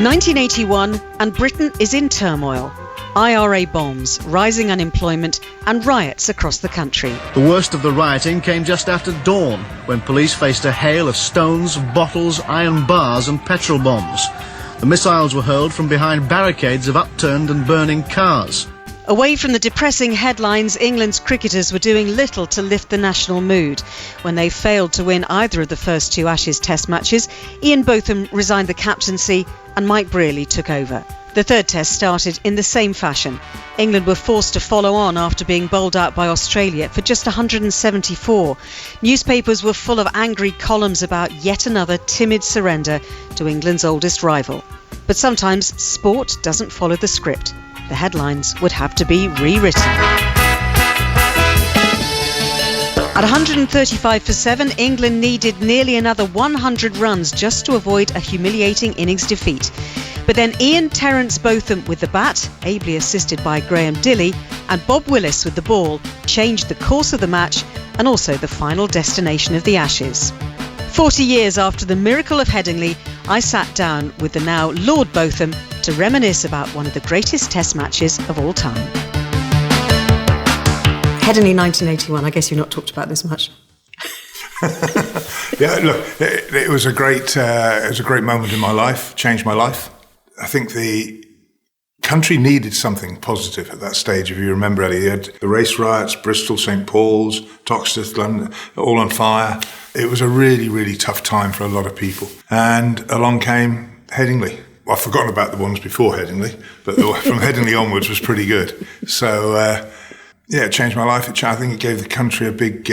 1981, and Britain is in turmoil. IRA bombs, rising unemployment and riots across the country. The worst of the rioting came just after dawn, when police faced a hail of stones, bottles, iron bars and petrol bombs. The missiles were hurled from behind barricades of upturned and burning cars. Away from the depressing headlines, England's cricketers were doing little to lift the national mood. When they failed to win either of the first two Ashes Test matches, Ian Botham resigned the captaincy and Mike Brearley took over. The third Test started in the same fashion. England were forced to follow on after being bowled out by Australia for just 174. Newspapers were full of angry columns about yet another timid surrender to England's oldest rival. But sometimes sport doesn't follow the script. The headlines would have to be rewritten. At 135 for 7, England needed nearly another 100 runs just to avoid a humiliating innings defeat. But then Ian Terence Botham with the bat, ably assisted by Graham Dilley, and Bob Willis with the ball changed the course of the match and also the final destination of the Ashes. 40 years after the miracle of Headingley, I sat down with the now Lord Botham to reminisce about one of the greatest Test matches of all time. Headingley 1981, I guess you've not talked about this much. Yeah, look, it was a great moment in my life, changed my life. I think the country needed something positive at that stage. If you remember, Ellie, you had the race riots, Bristol, St Paul's, Toxteth, London, all on fire. It was a really, really tough time for a lot of people. And along came Headingley. Well, I've forgotten about the ones before Headingley, but from Headingley onwards was pretty good. So, yeah, it changed my life. I think it gave the country a big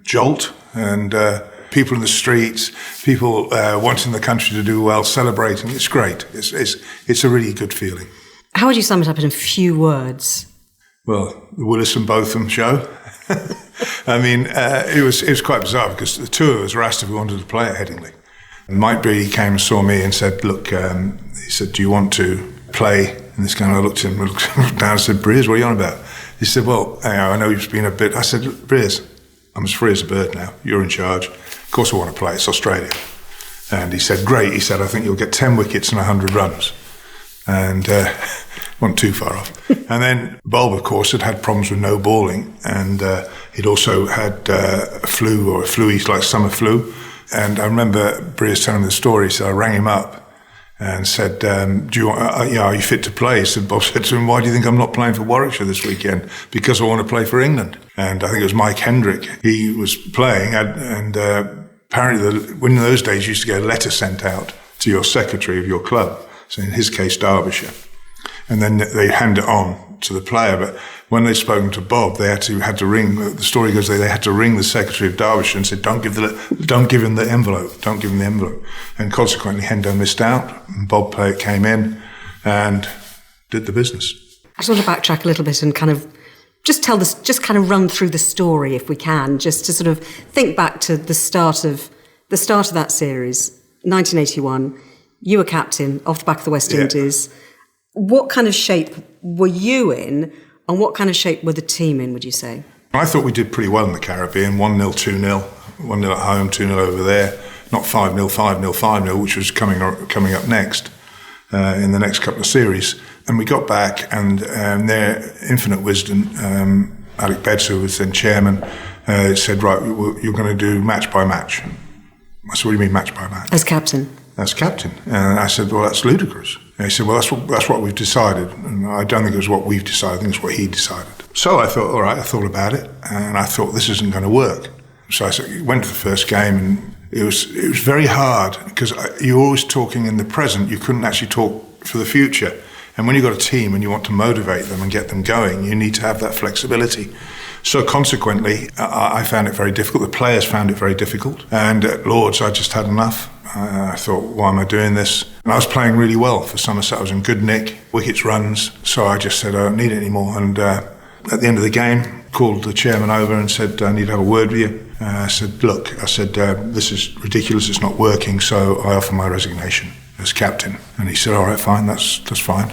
jolt, and people in the streets, people wanting the country to do well, celebrating. It's great. It's a really good feeling. How would you sum it up in a few words? Well, the Willis and Botham show. I mean, it was quite bizarre because the two of us were asked if we wanted to play at Headingley. And Mike Brearley came and saw me and said, look, he said, do you want to play? And this guy, I looked at him, looked down and said, Breers, what are you on about? He said, well, I know you've been a bit... I said, Breers, I'm as free as a bird now. You're in charge. Of course I want to play. It's Australia. And he said, great. He said, I think you'll get 10 wickets and 100 runs. And wasn't too far off. And then Bulb, of course, had problems with no balling. And he'd also had a flu, or a flu, like summer flu. And I remember Breers telling me the story. So I rang him up and said, "Do you want? Are you fit to play?" He said, Bob said to him, "Why do you think I'm not playing for Warwickshire this weekend?" "Because I want to play for England." And I think it was Mike Hendrick. He was playing, and apparently, in those days, you used to get a letter sent out to your secretary of your club. So in his case, Derbyshire, and then they hand it on to the player. But when they'd spoken to Bob, they had to ring. The story goes they had to ring the secretary of Derbyshire and said, "Don't give him the envelope. Don't give him the envelope." And consequently, Hendo missed out. And Bob came in and did the business. I just want to backtrack a little bit and kind of just run through the story if we can, just to sort of think back to the start of that series, 1981. You were captain off the back of the West Indies. What kind of shape were you in, and what kind of shape were the team in, would you say? I thought we did pretty well in the Caribbean, 1-0, 2-0, 1-0 at home, 2-0 over there, not 5-0, 5-0, 5-0, which was coming up next in the next couple of series. And we got back, and their infinite wisdom, Alec Bedds, who was then chairman, said, right, you're going to do match by match. I said, what do you mean match by match? As captain? As captain. And I said, well, that's ludicrous. And he said, well, that's what we've decided. And I don't think it was what we've decided, I think it's what he decided. So I thought, all right, I thought about it, and I thought this isn't going to work. So I went to the first game, and it was very hard, because you're always talking in the present. You couldn't actually talk for the future. And when you've got a team and you want to motivate them and get them going, you need to have that flexibility. So consequently, I found it very difficult. The players found it very difficult. And at Lords, I just had enough. I thought, why am I doing this? And I was playing really well for Somerset. I was in good nick, wickets, runs. So I just said, I don't need it anymore. And at the end of the game, called the chairman over and said, I need to have a word with you. I said, look, this is ridiculous. It's not working. So I offer my resignation as captain. And he said, all right, fine, that's fine.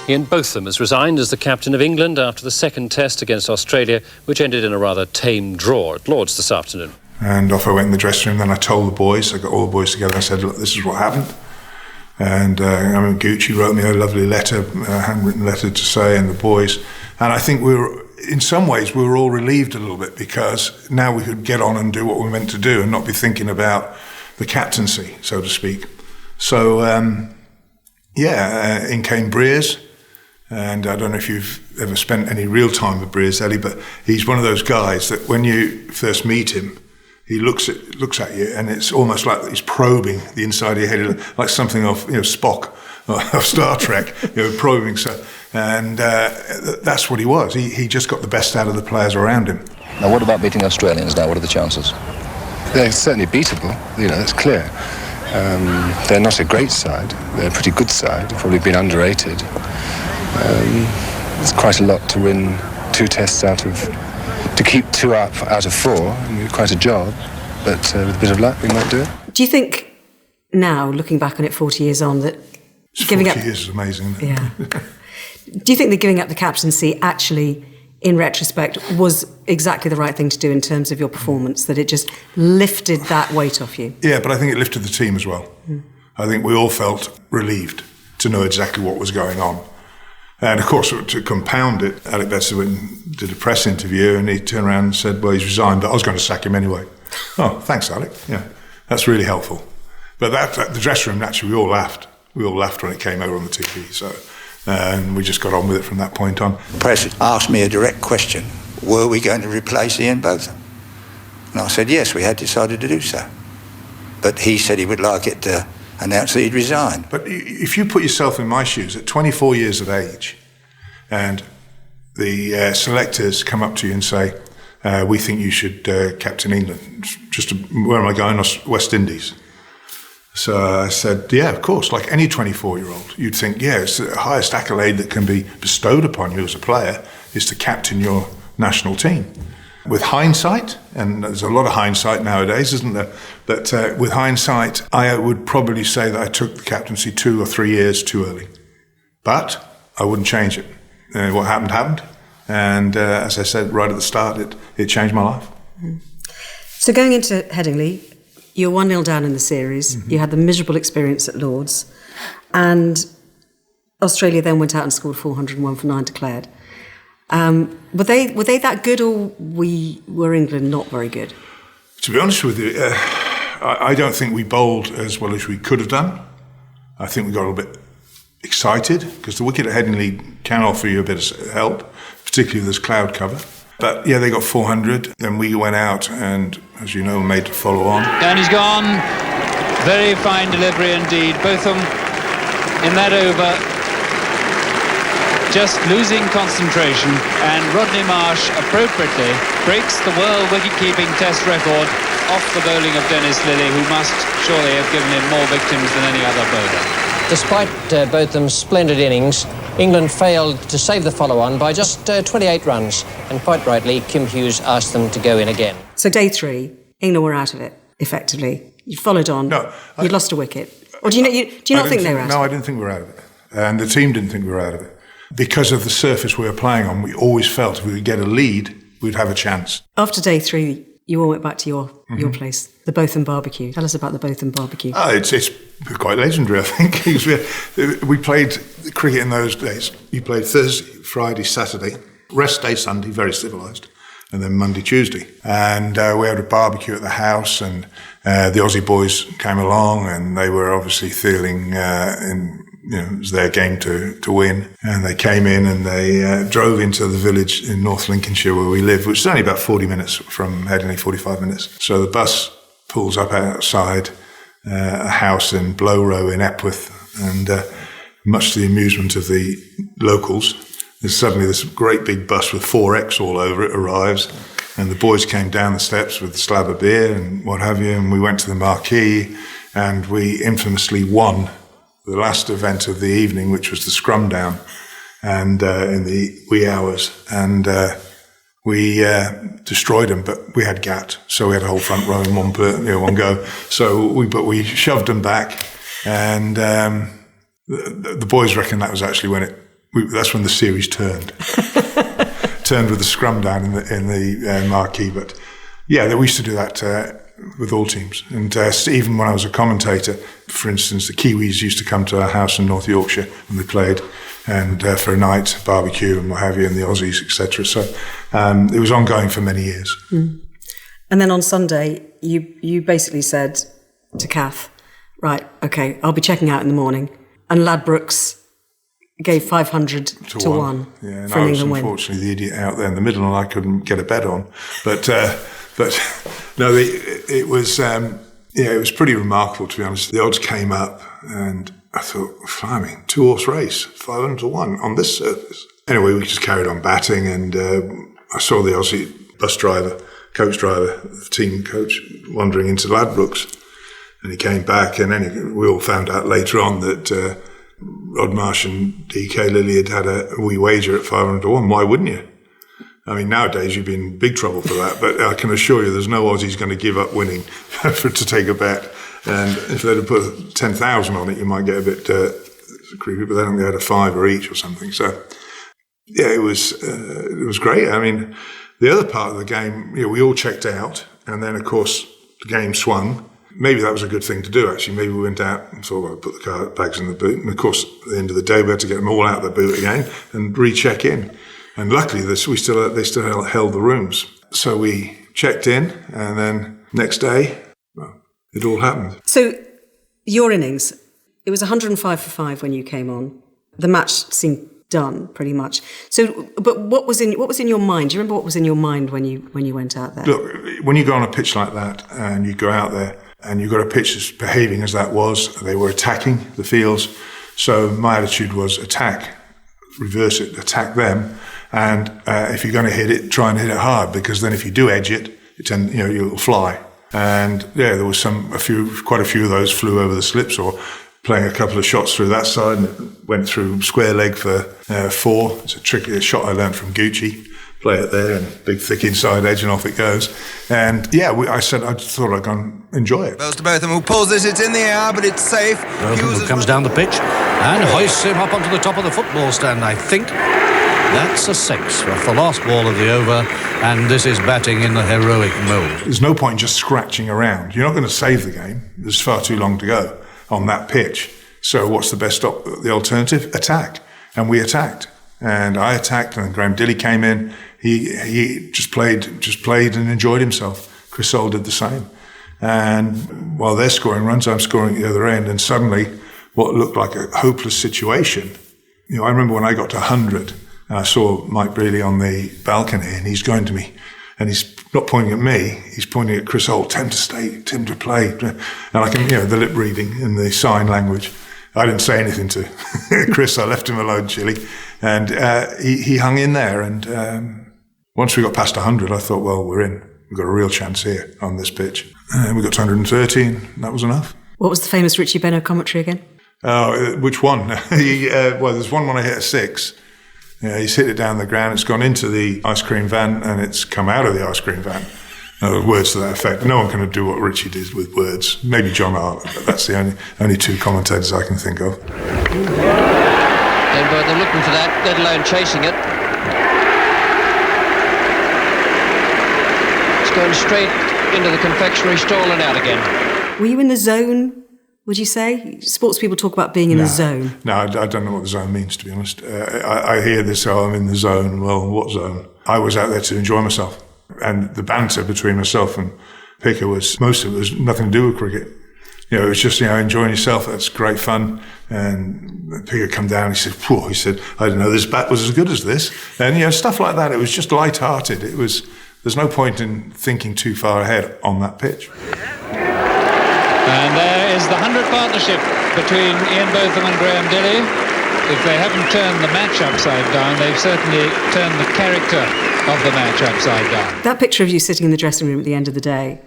Ian Botham has resigned as the captain of England after the second test against Australia, which ended in a rather tame draw at Lords this afternoon. And off I went in the dressing room. Then I told the boys, I got all the boys together and I said, look, this is what happened. And Gucci wrote me a lovely letter, a handwritten letter to say, and the boys. And I think in some ways, we were all relieved a little bit, because now we could get on and do what we meant to do and not be thinking about the captaincy, so to speak. So, in came Breers. And I don't know if you've ever spent any real time with Breers, Ellie, but he's one of those guys that when you first meet him, he looks at you, and it's almost like he's probing the inside of your head, like something of Spock of Star Trek, probing. So, and that's what he was. He just got the best out of the players around him. Now, what about beating Australians now? What are the chances? They're certainly beatable, that's clear. They're not a great side. They're a pretty good side. They've probably been underrated. It's quite a lot to win 2 tests to keep 2 up out of 4. I mean, quite a job, but with a bit of luck, we might do it. Do you think now, looking back on it 40 years on, that giving up... 40 years is amazing, isn't it? Yeah. Do you think that giving up the captaincy actually, in retrospect, was exactly the right thing to do in terms of your performance, that it just lifted that weight off you? Yeah, but I think it lifted the team as well. I think we all felt relieved to know exactly what was going on. And of course, to compound it, Alec Bedson did a press interview and he turned around and said, well, he's resigned, but I was going to sack him anyway. Oh, thanks, Alec. Yeah, that's really helpful. But the dressing room, naturally, we all laughed. We all laughed when it came over on the TV. So, and we just got on with it from that point on. The press asked me a direct question: were we going to replace Ian Botham? And I said, yes, we had decided to do so. But he said he would like it to announce that he'd resigned. But if you put yourself in my shoes at 24 years of age, and the selectors come up to you and say, we think you should captain England. Where am I going? West Indies. So I said, yeah, of course, like any 24-year-old. You'd think, yeah, it's the highest accolade that can be bestowed upon you as a player is to captain your national team. With hindsight, and there's a lot of hindsight nowadays, isn't there? But with hindsight, I would probably say that I took the captaincy 2 or 3 years too early. But I wouldn't change it. What happened, happened. And as I said right at the start, it changed my life. So going into Headingley, you're 1-0 down in the series. Mm-hmm. You had the miserable experience at Lord's. And Australia then went out and scored 401 for 9 declared. Were they that good, or were England not very good? To be honest with you, I don't think we bowled as well as we could have done. I think we got a little bit excited because the wicket at Headingley can offer you a bit of help, particularly with this cloud cover. But yeah, they got 400. Then we went out and, as you know, made to follow on. And he's gone. Very fine delivery indeed. Botham in that over, just losing concentration, and Rodney Marsh appropriately breaks the world wicket-keeping test record off the bowling of Dennis Lilly, who must surely have given him more victims than any other bowler. Despite Botham's splendid innings, England failed to save the follow-on by just 28 runs, and quite rightly, Kim Hughes asked them to go in again. So day 3, England were out of it, effectively. You followed on, you'd lost a wicket. Or do you not think they were out of it? No, I didn't think we were out of it. And the team didn't think we were out of it. Because of the surface we were playing on, we always felt if we could get a lead, we'd have a chance. After day 3, you all went back to your place, the Botham barbecue. Tell us about the Botham barbecue. Oh, it's quite legendary, I think. We played cricket in those days. You played Thursday, Friday, Saturday, rest day, Sunday, very civilised, and then Monday, Tuesday. And we had a barbecue at the house, and the Aussie boys came along, and they were obviously feeling it was their game to win. And they came in and they drove into the village in North Lincolnshire where we live, which is only about 40 minutes from Headingley, 45 minutes. So the bus pulls up outside a house in Blowrow in Epworth, and much to the amusement of the locals, there's suddenly this great big bus with 4X all over it arrives, and the boys came down the steps with a slab of beer and what have you, and we went to the marquee, and we infamously won the last event of the evening, which was the scrum down, and in the wee hours, and we destroyed them. But we had GAT, so we had a whole front row in one go. So we shoved them back, and the boys reckon that was actually that's when the series turned with the scrum down in the marquee. But Yeah, we used to do that with all teams. And even when I was a commentator, for instance, the Kiwis used to come to our house in North Yorkshire when they played, and for a night, barbecue and what have you, and the Aussies, etc. So it was ongoing for many years. Mm. And then on Sunday, you basically said to Kath, right, OK, I'll be checking out in the morning. And Ladbrokes gave 500 to 1 yeah, and for an England win. Unfortunately, the idiot out there in the middle, and I couldn't get a bet on. But no, it was it was pretty remarkable, to be honest. The odds came up, and I thought, blimey, 2-horse race, 500 to 1 on this surface. Anyway, we just carried on batting, and I saw the Aussie coach driver, the team coach, wandering into Ladbrokes, and he came back, and then we all found out later on that Rod Marsh and DK Lilly had a wee wager at 500 to 1. Why wouldn't you? I mean, nowadays you'd be in big trouble for that, but I can assure you there's no Aussies going to give up winning to take a bet. And if they'd have put 10,000 on it, you might get a bit creepy, but then they had a fiver each or something. So, yeah, it was great. I mean, the other part of the game, we all checked out, and then, of course, the game swung. Maybe that was a good thing to do, actually. Maybe we went out and thought, well, put the bags in the boot. And, of course, at the end of the day, we had to get them all out of the boot again and recheck in. And luckily, they still held the rooms. So we checked in, and then next day, well, it all happened. So your innings, it was 105 for 5 when you came on. The match seemed done, pretty much. So, but what was in your mind? Do you remember what was in your mind when you went out there? Look, when you go on a pitch like that, and you go out there, and you've got a pitch that's behaving as that was, they were attacking the fields. So my attitude was attack, reverse it, attack them. And if you're going to hit it, try and hit it hard, because then if you do edge it, you'll fly. And yeah, there was quite a few of those flew over the slips, or playing a couple of shots through that side, and it went through square leg for 4. It's a shot I learned from Gucci. Play it there, and big thick inside edge, and off it goes. And yeah, I thought I'd go and enjoy it. Goes to Botham, who pulls it's in the air, but it's safe. Botham comes down the pitch and hoists him up onto the top of the football stand. I think that's a 6 off the last ball of the over, and this is batting in the heroic mode. There's no point in just scratching around. You're not going to save the game. There's far too long to go on that pitch. So what's the alternative? Attack. And we attacked. And I attacked, and Graham Dilley came in. He just played and enjoyed himself. Chris Soule did the same. And while they're scoring runs, I'm scoring at the other end. And suddenly, what looked like a hopeless situation. I remember when I got to 100, and I saw Mike Brealey on the balcony, and he's going to me, and he's not pointing at me, he's pointing at Chris Soule, Tim to stay, Tim to play. And I can, the lip reading and the sign language. I didn't say anything to Chris. I left him alone, Chile. And he hung in there. And once we got past 100, I thought, well, we're in. We've got a real chance here on this pitch. And we got to 113. And that was enough. What was the famous Richie Benaud commentary again? Which one? Well, there's one when I hit a 6. He's hit it down the ground. It's gone into the ice cream van, and it's come out of the ice cream van. Words to that effect. No one can do what Richie did with words. Maybe John Arthur, but that's the only 2 commentators I can think of. And they're looking for that, let alone chasing it. It's going straight into the confectionery stall and out again. Were you in the zone, would you say? Sports people talk about being in the zone. No, I don't know what the zone means, to be honest. I hear this, I'm in the zone. Well, what zone? I was out there to enjoy myself. And the banter between myself and Picker most of it was nothing to do with cricket. It was just, enjoying yourself. That's great fun. And Picker come down, he said, I didn't know this bat was as good as this. And, stuff like that. It was just light-hearted. There's no point in thinking too far ahead on that pitch. And there is the 100 partnership between Ian Botham and Graham Dilley. If they haven't turned the match upside down, they've certainly turned the character of the match upside down. That picture of you sitting in the dressing room at the end of the day,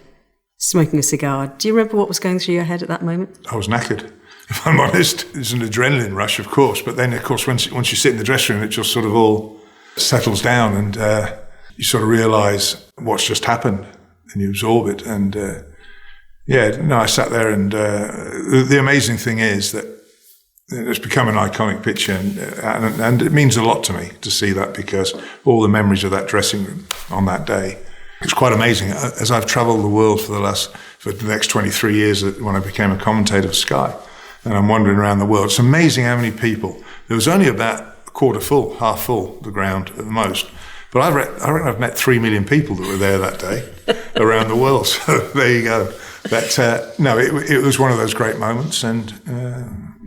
smoking a cigar, do you remember what was going through your head at that moment? I was knackered, if I'm honest. It's an adrenaline rush, of course, but then, of course, once you sit in the dressing room, it just sort of all settles down, and you sort of realise what's just happened, and you absorb it. And I sat there, and the amazing thing is that it's become an iconic picture, and it means a lot to me to see that, because all the memories of that dressing room on that day, It's quite amazing. As I've travelled the world for the next 23 years when I became a commentator for Sky, and I'm wandering around the world, it's amazing how many people. There was only about a quarter full, half full, the ground at the most. But I reckon I've met 3 million people that were there that day around the world. So there you go. But no, it was one of those great moments. And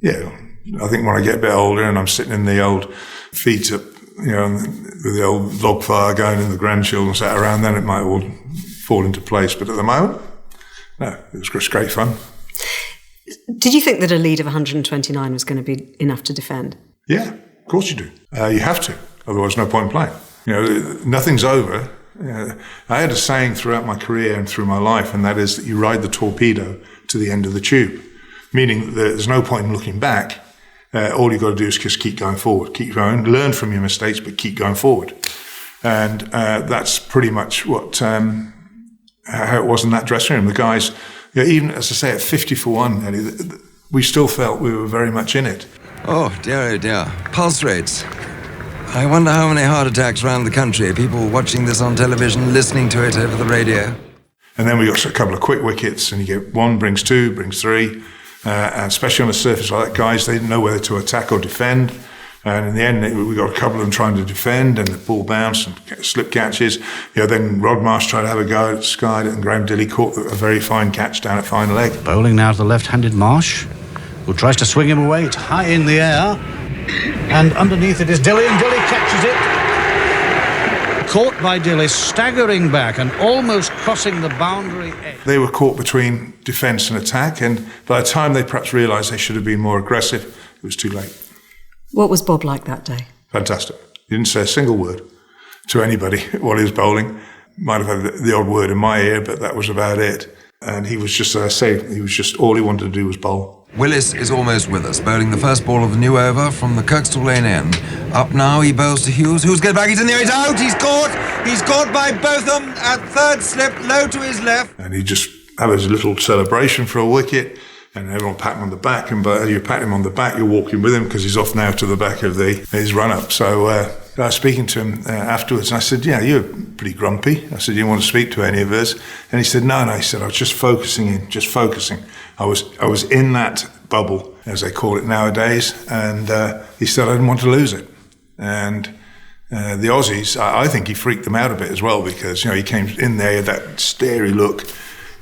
I think when I get a bit older and I'm sitting in the old feet up, with the old log fire going and the grandchildren sat around, then it might all fall into place. But at the moment, no, it was just great fun. Did you think that a lead of 129 was going to be enough to defend? Yeah, of course you do. You have to, otherwise no point in playing. Nothing's over. I had a saying throughout my career and through my life, and that is that you ride the torpedo to the end of the tube, meaning that there's no point in looking back. All you've got to do is just keep going forward, keep going, learn from your mistakes, but keep going forward. And that's pretty much how it was in that dressing room. The guys, even, as I say, at 50 for 1, Eddie, we still felt we were very much in it. Oh dear. Pulse rates. I wonder how many heart attacks around the country, people watching this on television, listening to it over the radio. And then we got a couple of quick wickets, and you get 1, brings 2, brings 3. And especially on a surface like that, guys, they didn't know whether to attack or defend. And in the end, we got a couple of them trying to defend, and the ball bounced and slip catches. Then Rod Marsh tried to have a go at Sky, and Graham Dilley caught a very fine catch down at fine leg. Bowling now to the left-handed Marsh, who tries to swing him away. It's high in the air. And underneath it is Dilley, and Dilley catches it. Caught by Dilley, staggering back and almost crossing the boundary edge. They were caught between defence and attack, and by the time they perhaps realised they should have been more aggressive, it was too late. What was Bob like that day? Fantastic. He didn't say a single word to anybody while he was bowling. Might have had the odd word in my ear, but that was about it. And he was just, as I say, all he wanted to do was bowl. Willis is almost with us, bowling the first ball of the new over from the Kirkstall Lane end. Up now, he bowls to Hughes. Hughes gets back, he's in the air, he's out, he's caught! He's caught by Botham at third slip, low to his left. And he just had his little celebration for a wicket, and everyone pat him on the back, and by you pat him on the back, you're walking with him, because he's off now to the back of his run-up. So I was speaking to him afterwards, and I said, you're pretty grumpy. I said, you want to speak to any of us? And he said, no, he said, I was just focusing. I was in that bubble, as they call it nowadays, and he said I didn't want to lose it. And the Aussies, I think he freaked them out a bit as well, because he came in there, that starey look,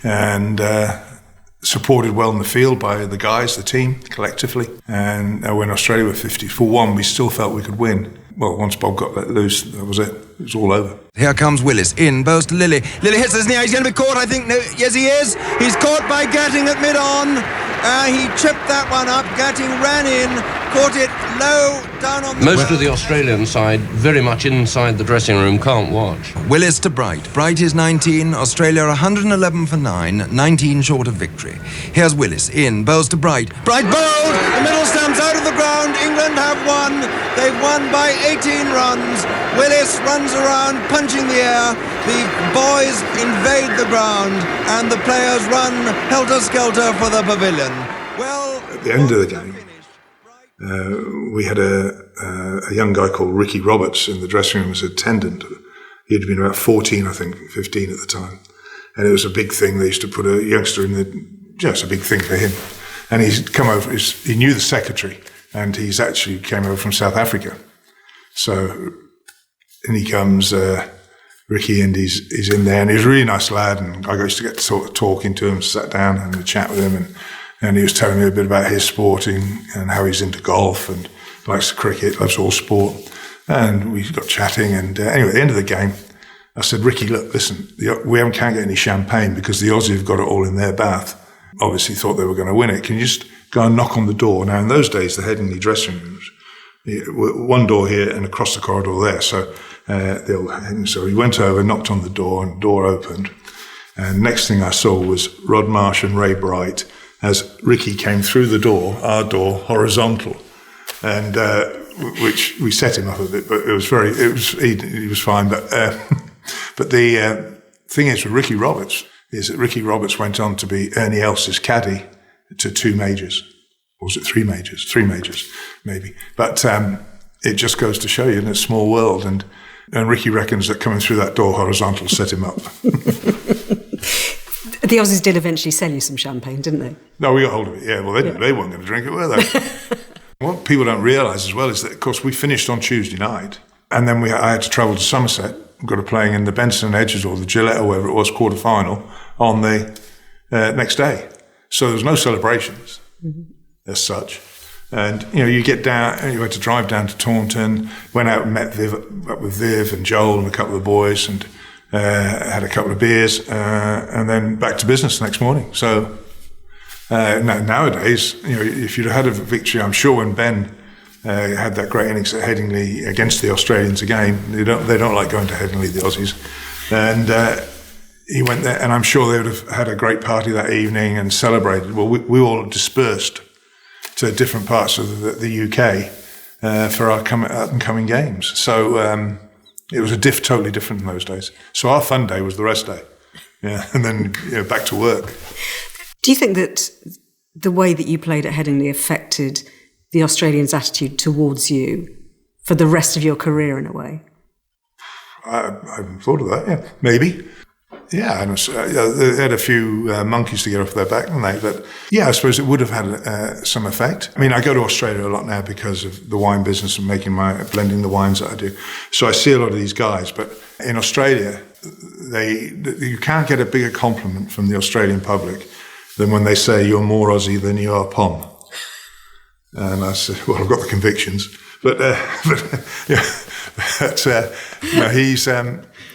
and supported well in the field by the guys, the team, collectively. And when Australia were 50 for 1, we still felt we could win. Well, once Bob got let loose, that was it. It was all over. Here comes Willis, in, bows to Lilly. Lilly hits us in the eye, he's going to be caught, I think. No, yes, he is. He's caught by Gatting at mid-on. He chipped that one up. Gatting ran in, caught it low, down on the... Most of the Australian side, very much inside the dressing room, can't watch. Willis to Bright. Bright is 19, Australia 111 for 9, 19 short of victory. Here's Willis, in, bows to Bright. Bright bowled, the middle stamps out of the ground. England have won. They've won by 18 runs. Willis runs around, punching the air. The boys invade the ground, and the players run helter-skelter for the pavilion. Well, at the end of the game, we had a young guy called Ricky Roberts in the dressing room as an attendant. He'd been about 14, I think, 15 at the time. And it was a big thing. They used to put a youngster in it's a big thing for him. And he's come over, he knew the secretary, and he's actually came over from South Africa. So, in he comes, Ricky, and he's in there, and he's a really nice lad, and I used to get to sort of talking to him, sat down and had a chat with him, and he was telling me a bit about his sporting and how he's into golf and likes cricket, loves all sport. And we got chatting, and anyway, at the end of the game, I said, Ricky, look, listen, we can't get any champagne because the Aussie have got it all in their bath. Obviously thought they were going to win it. Can you just go and knock on the door? Now, in those days, the Headingley dressing rooms, one door here and across the corridor there. So he went over, knocked on the door, and the door opened. And next thing I saw was Rod Marsh and Ray Bright as Ricky came through the door, our door, horizontal, and which we set him up a bit, but he was fine. But the thing is with Ricky Roberts is that Ricky Roberts went on to be Ernie Els's caddy to 2 majors. Or was it 3 majors? 3 majors, maybe. But it just goes to show you in a small world. And And Ricky reckons that coming through that door horizontal set him up. The Aussies did eventually sell you some champagne, didn't they? No, we got hold of it, yeah. Well, they weren't going to drink it, were they? What people don't realise as well is that, of course, we finished on Tuesday night, and then I had to travel to Somerset. We got to playing in the Benson and Hedges or the Gillette or wherever it was, quarter-final, on the next day. So there was no celebrations as such. And, you get down, you had to drive down to Taunton, went out and met up with Viv and Joel and a couple of the boys, and had a couple of beers, and then back to business the next morning. So nowadays, if you'd had a victory, I'm sure when Ben had that great innings at Headingley against the Australians again, they don't like going to Headingley, the Aussies, and he went there, and I'm sure they would have had a great party that evening and celebrated. Well, we all dispersed to different parts of the UK for our up-and-coming games. So it was totally different in those days. So our fun day was the rest day. Yeah, and then back to work. Do you think that the way that you played at Headingley affected the Australians' attitude towards you for the rest of your career in a way? I haven't thought of that, yeah. Maybe. Yeah, and they had a few monkeys to get off their back, didn't they? But yeah, I suppose it would have had some effect. I mean, I go to Australia a lot now because of the wine business and blending the wines that I do. So I see a lot of these guys. But in Australia, you can't get a bigger compliment from the Australian public than when they say you're more Aussie than you are Pom. And I said, well, I've got the convictions. He's.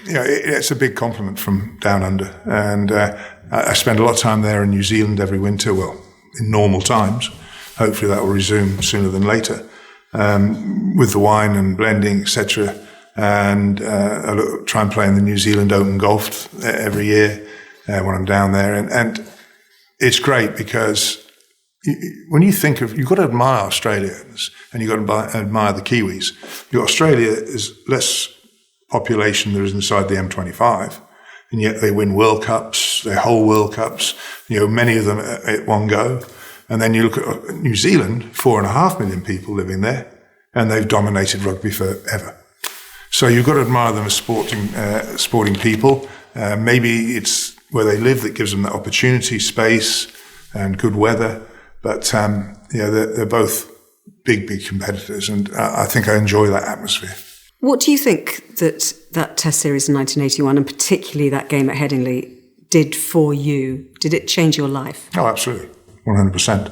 It's a big compliment from down under. And I spend a lot of time there in New Zealand every winter, well, in normal times. Hopefully that will resume sooner than later, with the wine and blending, etc. And I try and play in the New Zealand Open Golf every year when I'm down there. And it's great because when you think of, you've got to admire Australians and you've got to admire the Kiwis. Australia is less population there is inside the M25, and yet they win World Cups, their whole World Cups, many of them at one go. And then you look at New Zealand, 4.5 million people living there, and they've dominated rugby forever. So you've got to admire them as sporting people. Maybe it's where they live that gives them that opportunity, space, and good weather. But they're both big competitors, and I think I enjoy that atmosphere. What do you think that Test series in 1981, and particularly that game at Headingley, did for you? Did it change your life? Oh, absolutely, 100%.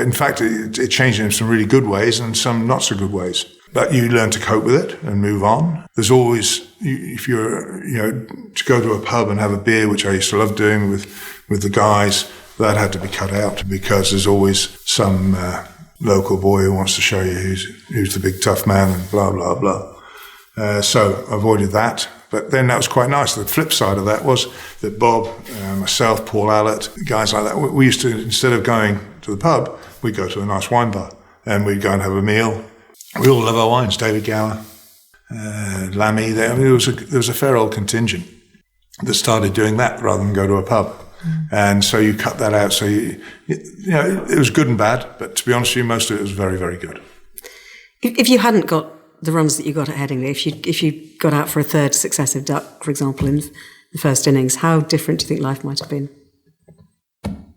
In fact, it changed in some really good ways and some not so good ways. But you learn to cope with it and move on. There's always, if you're, to go to a pub and have a beer, which I used to love doing with the guys, that had to be cut out because there's always some local boy who wants to show you who's the big tough man and blah, blah, blah. So I avoided that. But then that was quite nice. The flip side of that was that Bob, myself, Paul Allett, guys like that, we used to, instead of going to the pub, we'd go to a nice wine bar and we'd go and have a meal. We all love our wines. David Gower, Lammy. There was a fair old contingent that started doing that rather than go to a pub. And so you cut that out. So it was good and bad, but to be honest with you, most of it was very, very good. If you hadn't got the runs that you got at Headingley, if you got out for a third successive duck, for example, in the first innings, how different do you think life might have been?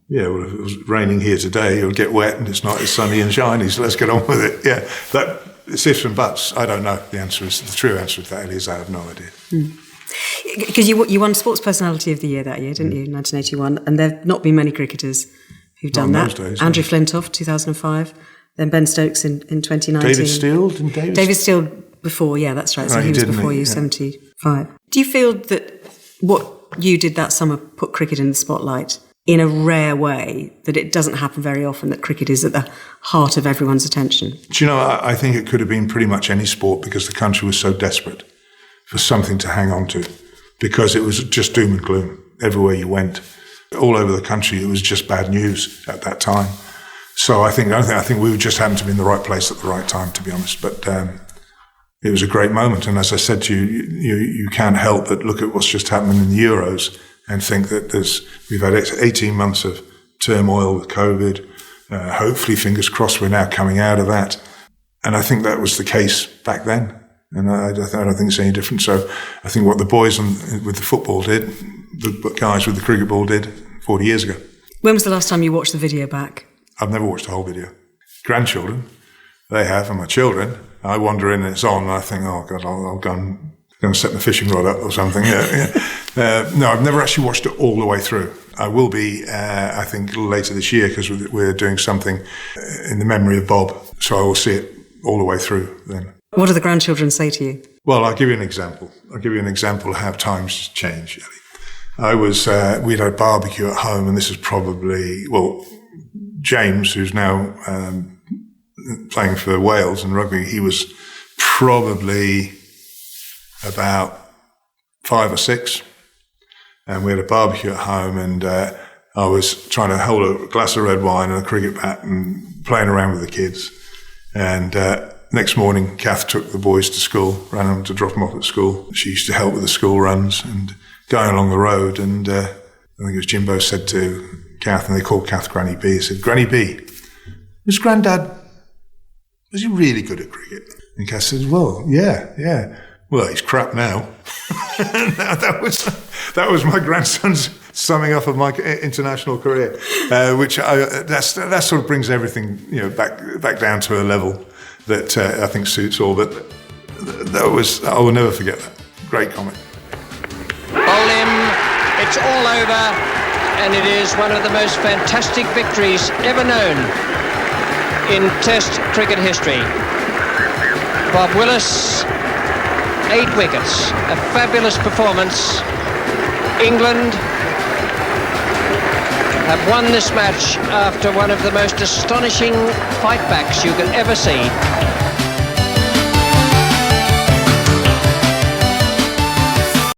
Yeah, well, if it was raining here today, it'll get wet and it's not as sunny and shiny, so let's get on with it. Yeah, it's ifs and buts. I don't know. The true answer to that is I have no idea. Because you won Sports Personality of the Year that year, didn't you, in 1981? And there have not been many cricketers who've done that. Those days, Andrew Flintoff, 2005. Then Ben Stokes in 2019. David Steele? David Steele before, yeah, that's right. So he was before you, 75. Do you feel that what you did that summer put cricket in the spotlight in a rare way, that it doesn't happen very often, that cricket is at the heart of everyone's attention? Do you know, I think it could have been pretty much any sport because the country was so desperate for something to hang on to, because it was just doom and gloom everywhere you went. All over the country, it was just bad news at that time. So I think we just happened to be in the right place at the right time, to be honest. But it was a great moment. And as I said to you, you can't help but look at what's just happened in the Euros and think that we've had 18 months of turmoil with COVID. Hopefully, fingers crossed, we're now coming out of that. And I think that was the case back then. And I don't think it's any different. So I think what the boys with the football did, the guys with the cricket ball did 40 years ago. When was the last time you watched the video back? I've never watched the whole video. Grandchildren, they have, and my children, I wander in and it's on, and I think, oh God, I'll go and set my fishing rod up or something. No, I've never actually watched it all the way through. I will be, I think, later this year, because we're doing something in the memory of Bob, so I will see it all the way through then. What do the grandchildren say to you? Well, I'll give you an example. Of how times change, Ellie. We'd had a barbecue at home, and this is probably, James, who's now playing for Wales in rugby, he was probably about 5 or 6, and we had a barbecue at home, and I was trying to hold a glass of red wine and a cricket bat and playing around with the kids. And next morning, Kath took the boys to school, ran them to drop them off at school. She used to help with the school runs and going along the road, and I think it was Jimbo said to Kath, and they called Kath Granny B, he said, "Granny B, was Grandad, was he really good at cricket?" And Kath said, "Well, yeah. Well, he's crap now." that was my grandson's summing up of my international career, which that sort of brings everything back down to a level that I think suits all. But I will never forget that. Great comment. Bowl him, it's all over, and it is one of the most fantastic victories ever known in Test cricket history. Bob Willis, 8 wickets, a fabulous performance. England have won this match after one of the most astonishing fightbacks you could ever see.